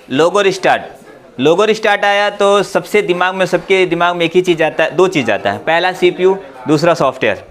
लोगो restart आया तो सबके दिमाग में एक ही चीज़ आता है, दो चीज़ आता है, पहला CPU, दूसरा सॉफ्टवेयर।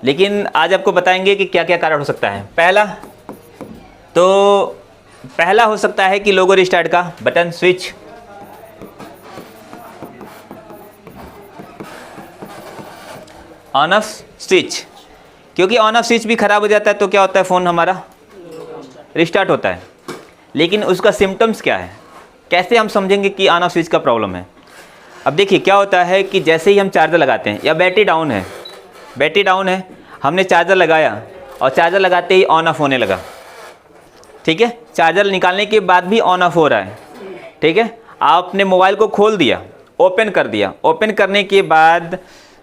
लेकिन आज आपको बताएंगे कि क्या क्या कारण हो सकता है। पहला हो सकता है कि लोगो रिस्टार्ट का button switch on off switch, क्योंकि ऑन ऑफ स्विच भी ख़राब हो जाता है तो क्या होता है, फ़ोन हमारा रिस्टार्ट होता है। लेकिन उसका सिम्टम्स क्या है, कैसे हम समझेंगे कि ऑन ऑफ स्विच का प्रॉब्लम है। अब देखिए क्या होता है कि जैसे ही हम चार्जर लगाते हैं या बैटरी डाउन है, हमने चार्जर लगाया और चार्जर लगाते ही ऑन ऑफ होने लगा, ठीक है। चार्जर निकालने के बाद भी ऑन ऑफ हो रहा है, ठीक है। आपने मोबाइल को खोल दिया, ओपन कर दिया, ओपन करने के बाद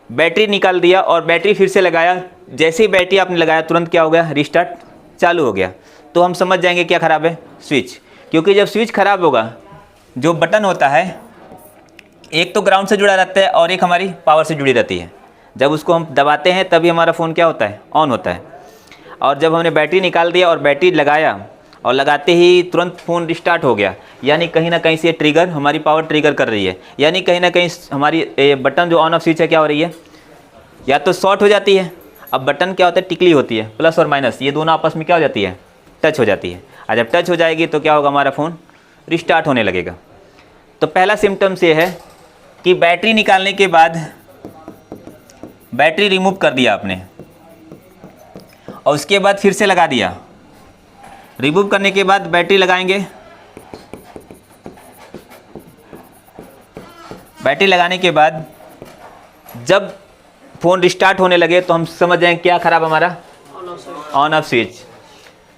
बैटरी निकाल दिया और बैटरी फिर से लगाया, जैसे ही बैटरी आपने लगाया तुरंत क्या हो गया, रिस्टार्ट चालू हो गया। तो हम समझ जाएंगे क्या ख़राब है, स्विच। क्योंकि जब स्विच ख़राब होगा, जो बटन होता है एक तो ग्राउंड से जुड़ा रहता है और एक हमारी पावर से जुड़ी रहती है। जब उसको हम दबाते हैं तभी हमारा फ़ोन क्या होता है, ऑन होता है। और जब हमने बैटरी निकाल दिया और बैटरी लगाया और लगाते ही तुरंत फ़ोन रिस्टार्ट हो गया, यानी कहीं ना कहीं से ट्रिगर, हमारी पावर ट्रिगर कर रही है, यानी कहीं ना कहीं हमारी बटन जो ऑन ऑफ स्विच है क्या हो रही है, या तो शॉर्ट हो जाती है। अब बटन क्या होता है, टिकली होती है, प्लस और माइनस ये दोनों आपस में क्या हो जाती है, टच हो जाती है। और जब टच हो जाएगी तो क्या होगा, हमारा फ़ोन रिस्टार्ट होने लगेगा। तो पहला सिम्टम्स ये है कि बैटरी निकालने के बाद बैटरी रिमूव कर दिया आपने और उसके बाद फिर से लगा दिया, रिमूव करने के बाद बैटरी लगाएंगे, बैटरी लगाने के बाद जब फ़ोन रिस्टार्ट होने लगे तो हम समझ जाएंगे क्या ख़राब हमारा, ऑन ऑफ स्विच,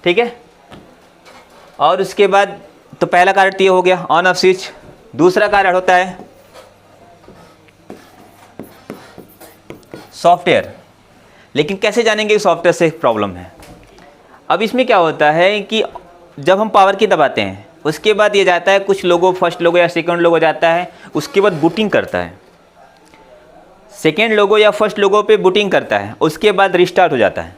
ठीक है। और उसके बाद तो पहला कारण तो ये हो गया, ऑन ऑफ स्विच। दूसरा कारण होता है सॉफ्टवेयर। लेकिन कैसे जानेंगे सॉफ्टवेयर से प्रॉब्लम है। अब इसमें क्या होता है कि जब हम पावर की दबाते हैं उसके बाद ये जाता है, कुछ लोगों फर्स्ट लोगो या सेकंड लोगो जाता है, उसके बाद बूटिंग करता है, सेकंड लोगो या फर्स्ट लोगो पे बूटिंग करता है, उसके बाद रिस्टार्ट हो जाता है।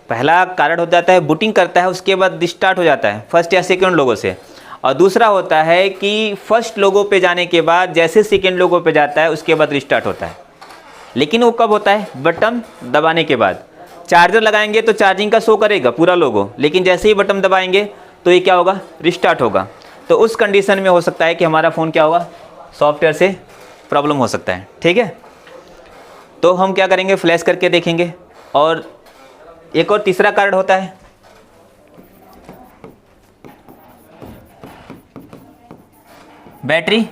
पहला कारण हो जाता है बूटिंग करता है, उसके बाद रिस्टार्ट हो जाता है फर्स्ट या सेकंड लोगो से। और दूसरा होता है कि फर्स्ट लोगो पे जाने के बाद जैसे सेकंड लोगो पे जाता है उसके बाद रिस्टार्ट होता है। लेकिन वो कब होता है, बटन दबाने के बाद। चार्जर लगाएंगे तो चार्जिंग का शो करेगा पूरा लोगो, लेकिन जैसे ही बटन दबाएंगे तो ये क्या होगा, रिस्टार्ट होगा। तो उस कंडीशन में हो सकता है कि हमारा फ़ोन क्या होगा, सॉफ्टवेयर से प्रॉब्लम हो सकता है, ठीक है। तो हम क्या करेंगे, फ्लैश करके देखेंगे। और एक और तीसरा कारण होता है बैटरी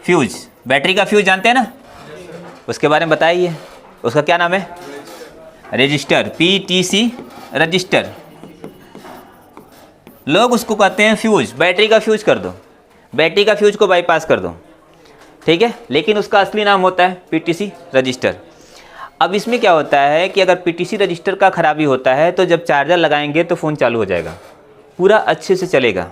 फ्यूज। बैटरी का फ्यूज जानते हैं ना, उसके बारे में बताइए, उसका क्या नाम है, रजिस्टर, PTC रजिस्टर। लोग उसको कहते हैं फ्यूज, बैटरी का फ्यूज कर दो, बैटरी का फ्यूज को बाईपास कर दो, ठीक है। लेकिन उसका असली नाम होता है PTC रजिस्टर। अब इसमें क्या होता है कि अगर PTC रजिस्टर का खराबी होता है तो जब चार्जर लगाएंगे तो फ़ोन चालू हो जाएगा, पूरा अच्छे से चलेगा,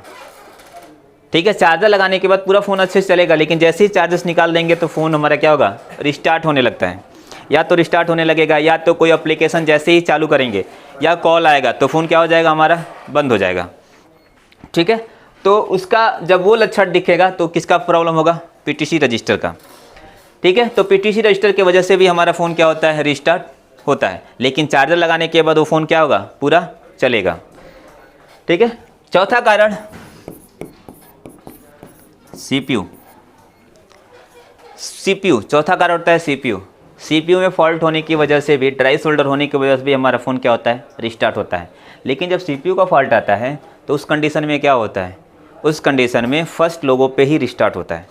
ठीक है। चार्जर लगाने के बाद पूरा फ़ोन अच्छे से चलेगा, लेकिन जैसे ही चार्जर्स निकाल देंगे तो फ़ोन हमारा क्या होगा, रिस्टार्ट होने लगता है। या तो रिस्टार्ट होने लगेगा, या तो कोई एप्लीकेशन जैसे ही चालू करेंगे या कॉल आएगा तो फ़ोन क्या हो जाएगा, हमारा बंद हो जाएगा, ठीक है। तो उसका जब वो लक्षण दिखेगा तो किसका प्रॉब्लम होगा, PTC रजिस्टर का, ठीक है। तो PTC रजिस्टर की वजह से भी हमारा फ़ोन क्या होता है, रिस्टार्ट होता है। लेकिन चार्जर लगाने के बाद वो फ़ोन क्या होगा, पूरा चलेगा, ठीक है। चौथा कारण CPU। चौथा कारण होता है CPU में फॉल्ट होने की वजह से भी, ड्राई शोल्डर होने की वजह से भी हमारा फ़ोन क्या होता है, रिस्टार्ट होता है। लेकिन जब CPU का फॉल्ट आता है तो उस कंडीशन में क्या होता है, उस कंडीशन में फर्स्ट लोगो पे ही रिस्टार्ट होता है।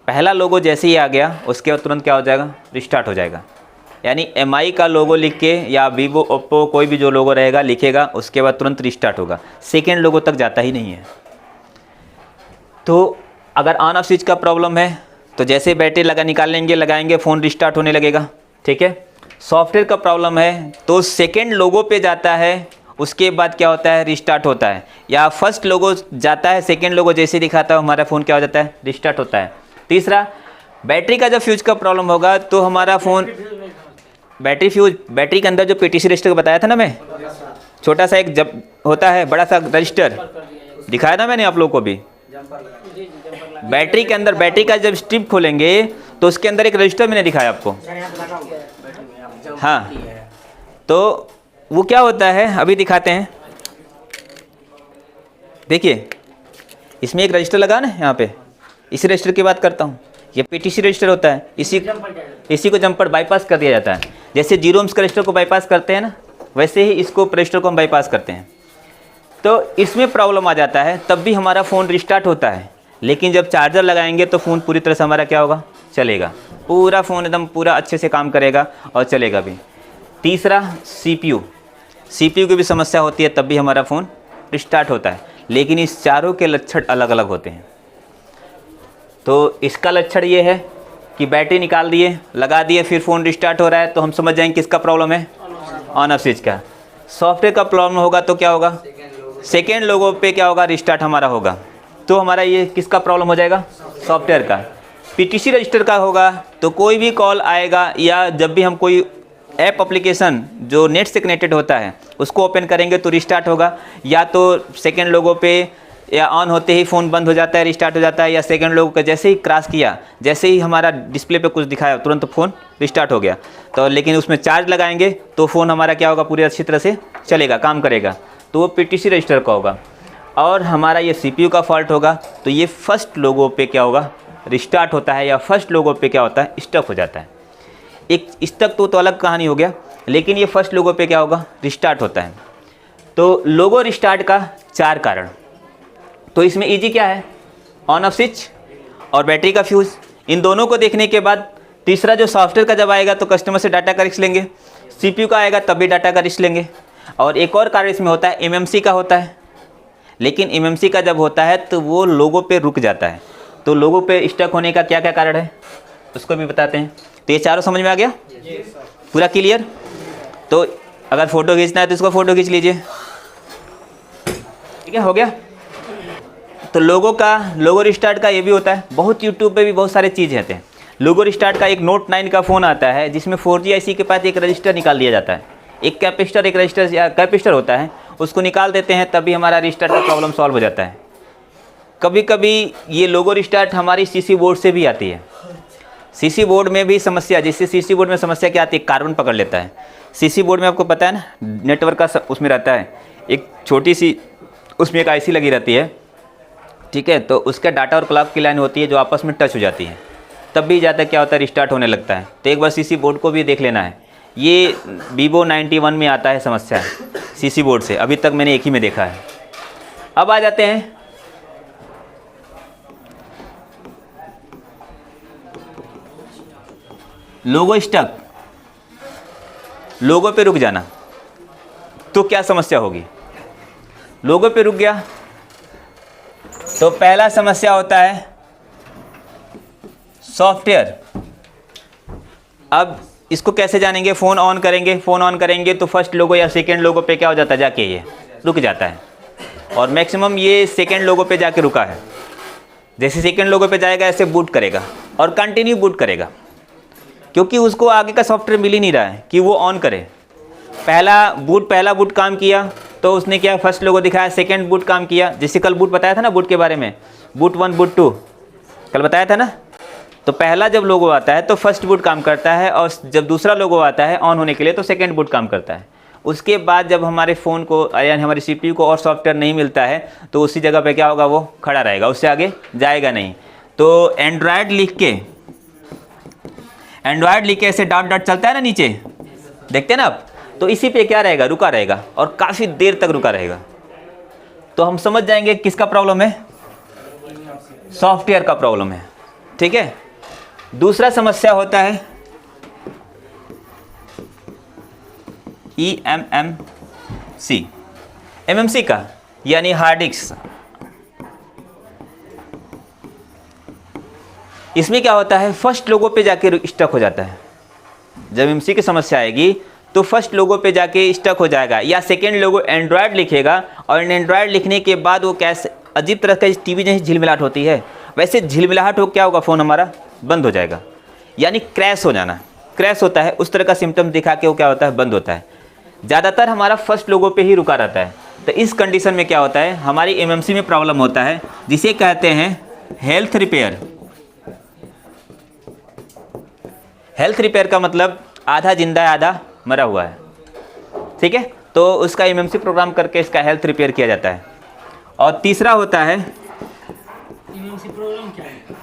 पहला लोगो जैसे ही आ गया उसके बाद तुरंत क्या हो जाएगा, रिस्टार्ट हो जाएगा। यानी MI का लोगो लिख के या Vivo, Oppo कोई भी जो लोगो रहेगा लिखेगा, उसके बाद तुरंत रिस्टार्ट होगा, सेकेंड लोगो तक जाता ही नहीं है। तो अगर ऑन ऑफ स्विच का प्रॉब्लम है तो जैसे बैटरी लगाएंगे फ़ोन रिस्टार्ट होने लगेगा, ठीक है। सॉफ्टवेयर का प्रॉब्लम है तो सेकेंड लोगो पे जाता है, उसके बाद क्या होता है, रिस्टार्ट होता है। या फर्स्ट लोगो जाता है, सेकेंड लोगो जैसे दिखाता है हमारा फ़ोन क्या हो जाता है, रिस्टार्ट होता है। तीसरा, बैटरी का जब फ्यूज का प्रॉब्लम होगा तो हमारा फ़ोन बैटरी के अंदर जो PTC रजिस्टर बताया था ना मैं, छोटा सा एक जब होता है बड़ा सा रजिस्टर, दिखाया ना मैंने आप लोगों को भी। बैटरी के अंदर, बैटरी का जब स्ट्रिप खोलेंगे तो उसके अंदर एक रजिस्टर मैंने दिखाया आपको। हाँ, तो वो क्या होता है अभी दिखाते हैं। देखिए इसमें एक रजिस्टर लगा ना यहाँ पे, इसी रजिस्टर की बात करता हूँ। ये पीटीसी रजिस्टर होता है, इसी को जंपर बाईपास कर दिया जाता है। जैसे 0 ohms का रजिस्टर को बाईपास करते हैं ना, वैसे ही इसको रजिस्टर को हम बाईपास करते हैं। तो इसमें प्रॉब्लम आ जाता है, तब भी हमारा फ़ोन रिस्टार्ट होता है। लेकिन जब चार्जर लगाएंगे तो फ़ोन पूरी तरह से हमारा क्या होगा, चलेगा। पूरा फ़ोन एकदम पूरा अच्छे से काम करेगा और चलेगा भी। तीसरा सीपीयू की भी समस्या होती है, तब भी हमारा फ़ोन रिस्टार्ट होता है। लेकिन इस चारों के लक्षण अलग अलग होते हैं। तो इसका लक्षण ये है कि बैटरी निकाल दिए, लगा दिए, फिर फ़ोन रिस्टार्ट हो रहा है, तो हम समझ जाएंगे किसका प्रॉब्लम है, ऑन ऑफ स्विच का। सॉफ्टवेयर का प्रॉब्लम होगा तो क्या होगा, सेकेंड लोगों पे क्या होगा, रिस्टार्ट हमारा होगा। तो हमारा ये किसका प्रॉब्लम हो जाएगा, सॉफ्टवेयर का। पीटीसी रजिस्टर का होगा तो कोई भी कॉल आएगा या जब भी हम कोई ऐप एप्लीकेशन जो नेट से कनेक्टेड होता है उसको ओपन करेंगे तो रिस्टार्ट होगा। या तो सेकेंड लोगों पे या ऑन होते ही फ़ोन बंद हो जाता है, रिस्टार्ट हो जाता है, या सेकंड लोगों का जैसे ही क्रॉस किया, जैसे ही हमारा डिस्प्ले पे कुछ दिखाया तुरंत फ़ोन रिस्टार्ट हो गया। तो लेकिन उसमें चार्ज लगाएंगे तो फ़ोन हमारा क्या होगा, पूरी अच्छी तरह से चलेगा, काम करेगा। तो वो पीटीसी रजिस्टर का होगा। और हमारा ये सीपीयू का फॉल्ट होगा तो ये फर्स्ट लोगों पे क्या होगा, रिस्टार्ट होता है, या फर्स्ट लोगों पे क्या होता है, स्टक हो जाता है। एक स्टक तो अलग कहानी हो गया, लेकिन ये फर्स्ट लोगों पे क्या होगा, रिस्टार्ट होता है। तो लोगो रिस्टार्ट का 4 कारण। तो इसमें इजी क्या है, ऑन ऑफ स्विच और बैटरी का फ्यूज़। इन दोनों को देखने के बाद तीसरा जो सॉफ्टवेयर का जब आएगा तो कस्टमर से डाटा का रिस्क लेंगे, सीपीयू का आएगा तब भी डाटा का रिस्क लेंगे। और एक और कारण इसमें होता है एमएमसी का होता है। लेकिन एमएमसी का जब होता है तो वो लोगों पे रुक जाता है। तो लोगों पे स्टक होने का क्या क्या कारण है उसको भी बताते हैं। तो ये चारों समझ में आ गया, पूरा क्लियर। तो अगर फ़ोटो खींचना है तो इसको फ़ोटो खींच लीजिए, ठीक है, हो गया। तो लोगो रिस्टार्ट का ये भी होता है। बहुत यूट्यूब पे भी बहुत सारे चीज़ रहते हैं। लोगो रिस्टार्ट का एक Note 9 का फ़ोन आता है जिसमें 4G IC के पास एक रजिस्टर निकाल दिया जाता है, एक कैपेसिटर, एक रजिस्टर या कैपेसिटर होता है, उसको निकाल देते हैं, तभी हमारा रिस्टार्ट का प्रॉब्लम सॉल्व हो जाता है। कभी कभी ये लोगो रिस्टार्ट हमारी सीसी बोर्ड से भी आती है। सीसी बोर्ड में भी समस्या, जिससे सीसी बोर्ड में समस्या क्या आती है, कार्बन पकड़ लेता है। सीसी बोर्ड में आपको पता है ना, नेटवर्क का उसमें रहता है एक छोटी सी, उसमें एक आईसी लगी रहती है, ठीक है। तो उसका डाटा और क्लॉक की लाइन होती है जो आपस में टच हो जाती है, तब भी ज़्यादा क्या होता है, रिस्टार्ट होने लगता है। तो एक बार सीसी बोर्ड को भी देख लेना है। ये Vivo 91 में आता है समस्या सीसी बोर्ड से, अभी तक मैंने एक ही में देखा है। अब आ जाते हैं लोगो स्टक, लोगो पे रुक जाना। तो क्या समस्या होगी, लोगो पे रुक गया तो पहला समस्या होता है सॉफ्टवेयर। अब इसको कैसे जानेंगे, फ़ोन ऑन करेंगे तो फर्स्ट लोगो या सेकंड लोगो पे क्या हो जाता है, जाके ये रुक जाता है। और मैक्सिमम ये सेकंड लोगो पे जाके रुका है। जैसे सेकंड लोगो पे जाएगा ऐसे बूट करेगा और कंटिन्यू बूट करेगा, क्योंकि उसको आगे का सॉफ्टवेयर मिल ही नहीं रहा है कि वो ऑन करे। पहला बूट काम किया तो उसने क्या, फर्स्ट लोगो दिखाया, सेकंड बूट काम किया। जैसे कल बूट बताया था ना, बूट के बारे में, बूट 1 बूट 2 कल बताया था ना। तो पहला जब लोगो आता है तो फर्स्ट बूट काम करता है, और जब दूसरा लोगो आता है ऑन होने के लिए तो सेकंड बूट काम करता है। उसके बाद जब हमारे फ़ोन को यानी हमारी सीपीयू को और सॉफ्टवेयर नहीं मिलता है तो उसी जगह पे क्या होगा, वो खड़ा रहेगा, उससे आगे जाएगा नहीं। तो एंड्रॉयड लिख के ऐसे डॉट डॉट चलता है ना नीचे, देखते हैं ना आप, तो इसी पे क्या रहेगा, रुका रहेगा और काफ़ी देर तक रुका रहेगा। तो हम समझ जाएंगे किसका प्रॉब्लम है, सॉफ्टवेयर का प्रॉब्लम है, ठीक है। दूसरा समस्या होता है एमएमसी का, यानी हार्ड डिस्क। इसमें क्या होता है, फर्स्ट लोगो पे जाके स्टक हो जाता है। जब एमएमसी की समस्या आएगी तो फर्स्ट लोगो पे जाके स्टक हो जाएगा, या सेकेंड लोगो एंड्रॉयड लिखेगा और एंड्रॉयड लिखने के बाद वो कैसे अजीब तरह का टीवी जैसी झिलमिलाहट होती है, वैसे झिलमिलाहट हो क्या होगा, फ़ोन हमारा बंद हो जाएगा, यानी क्रैश हो जाना। क्रैश होता है, उस तरह का सिम्टम दिखा के वो क्या होता है, बंद होता है। ज़्यादातर हमारा फर्स्ट लोगो पे ही रुका रहता है। तो इस कंडीशन में क्या होता है, हमारी एमएमसी में प्रॉब्लम होता है जिसे कहते हैं हेल्थ रिपेयर। हेल्थ रिपेयर का मतलब आधा जिंदा है आधा मरा हुआ है, ठीक है। तो उसका एमएमसी प्रोग्राम करके इसका हेल्थ रिपेयर किया जाता है। और तीसरा होता है एमएमसी प्रोग्राम क्या है?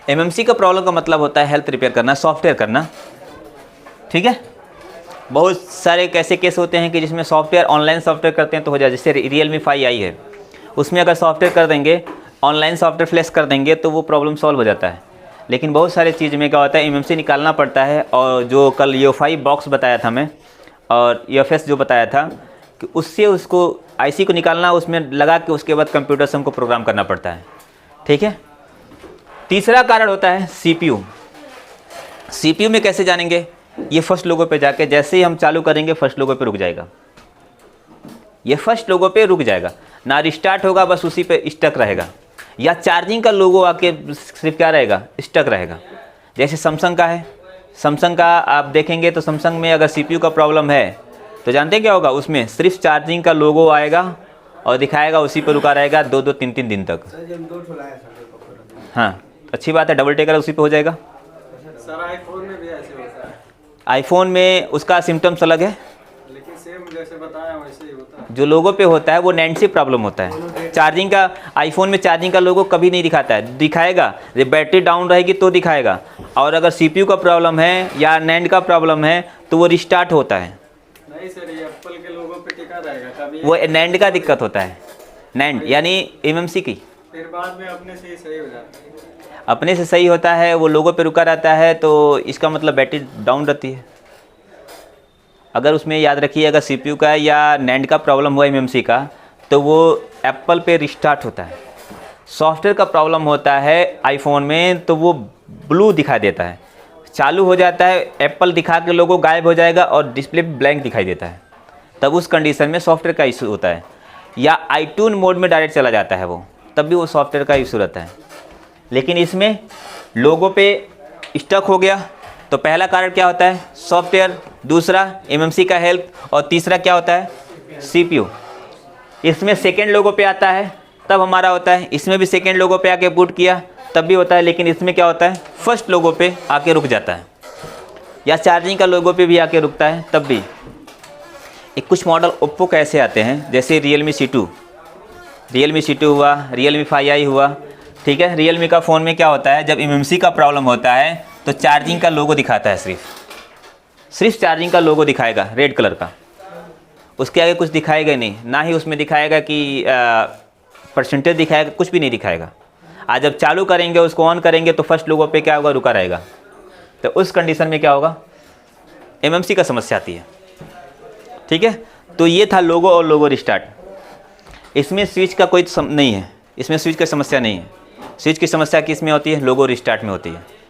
एमएमसी का प्रॉब्लम का मतलब होता है हेल्थ रिपेयर करना, सॉफ्टवेयर करना, ठीक है। बहुत सारे कैसे केस होते हैं कि जिसमें सॉफ्टवेयर ऑनलाइन सॉफ्टवेयर करते हैं तो हो जाए, जैसे Realme 5 आई है, उसमें अगर सॉफ्टवेयर कर देंगे, ऑनलाइन सॉफ्टवेयर फ्लैश कर देंगे तो वो प्रॉब्लम सॉल्व हो जाता है। लेकिन बहुत सारे चीज़ में क्या होता है, एमएमसी निकालना पड़ता है। और जो कल UEFI बॉक्स बताया था मैं और UFS जो बताया था कि उससे उसको IC को निकालना, उसमें लगा के उसके बाद कंप्यूटर से हमको प्रोग्राम करना पड़ता है, ठीक है। तीसरा कारण होता है CPU। CPU में कैसे जानेंगे, ये फर्स्ट लोगों पे जाके जैसे ही हम चालू करेंगे फर्स्ट लोगों पे रुक जाएगा, ये फर्स्ट लोगों पे रुक जाएगा, ना रिस्टार्ट होगा, बस उसी पे स्टक रहेगा। या चार्जिंग का लोगो आके सिर्फ क्या रहेगा, स्टक रहेगा। जैसे सैमसंग का है, सैमसंग का आप देखेंगे तो सैमसंग में अगर CPU का प्रॉब्लम है तो जानते क्या होगा, उसमें सिर्फ चार्जिंग का लोगो आएगा और दिखाएगा, उसी पर रुका रहेगा 2-2 3-3 दिन तक। हाँ, अच्छी बात है, डबल टेकर उसी पे हो जाएगा। सर आईफोन में भी ऐसे होता है। आईफोन में उसका सिम्टम्स अलग है, लेकिन सेम जैसे बताया वैसे ही होता है। जो लोगो पे होता है वो नैंड से प्रॉब्लम होता है। चार्जिंग का, आईफोन में चार्जिंग का लोगो कभी नहीं दिखाता है, दिखाएगा जब बैटरी डाउन रहेगी तो दिखाएगा। और अगर CPU का प्रॉब्लम है या नैंड का प्रॉब्लम है तो वो रिस्टार्ट होता है। नहीं सर, ये एप्पल के लोगों पे टिका रहेगा कभी, वो नैंड का दिक्कत होता है, नैंड यानी एमएमसी की। फिर बाद में अपने से ही सही हो जाता है। अपने से सही होता है, वो लोगों पे रुका रहता है, तो इसका मतलब बैटरी डाउन रहती है। अगर उसमें याद रखिए, अगर CPU का या नैंड का प्रॉब्लम हुआ एमएमसी का तो वो एप्पल पे रिस्टार्ट होता है। सॉफ्टवेयर का प्रॉब्लम होता है आईफोन में तो वो ब्लू दिखा देता है, चालू हो जाता है, एप्पल दिखा के लोगो गायब हो जाएगा और डिस्प्ले ब्लैंक दिखाई देता है। तब उस कंडीशन में सॉफ्टवेयर का इशू होता है। या iTunes मोड में डायरेक्ट चला जाता है वो, तब भी वो सॉफ्टवेयर का इशू रहता है। लेकिन इसमें लोगों पे स्टक हो गया तो पहला कारण क्या होता है, सॉफ्टवेयर, दूसरा एमएमसी का हेल्थ, और तीसरा क्या होता है, CPU। इसमें सेकेंड लोगों पे आता है तब हमारा होता है, इसमें भी सेकेंड लोगों पे आके बूट किया तब भी होता है। लेकिन इसमें क्या होता है, फर्स्ट लोगों पे आके रुक जाता है, या चार्जिंग का लोगों पे भी आके रुकता है तब भी। एक कुछ मॉडल ओप्पो का ऐसे आते हैं, जैसे Realme C2 हुआ, Realme 5i हुआ, ठीक है। Realme का फ़ोन में क्या होता है, जब एमएमसी का प्रॉब्लम होता है तो चार्जिंग का लोगो दिखाता है, सिर्फ चार्जिंग का लोगो दिखाएगा रेड कलर का, उसके आगे कुछ दिखाएगा नहीं, ना ही उसमें दिखाएगा कि परसेंटेज दिखाएगा, कुछ भी नहीं दिखाएगा। आज जब चालू करेंगे, उसको ऑन करेंगे तो फर्स्ट लोगों पे क्या होगा, रुका रहेगा। तो उस कंडीशन में क्या होगा, एमएमसी का समस्या आती है, ठीक है। तो ये था लोगो और लोगो रिस्टार्ट। इसमें स्विच का कोई नहीं है, इसमें स्विच की समस्या नहीं है। स्विच की समस्या किस में होती है, लोगो रिस्टार्ट में होती है।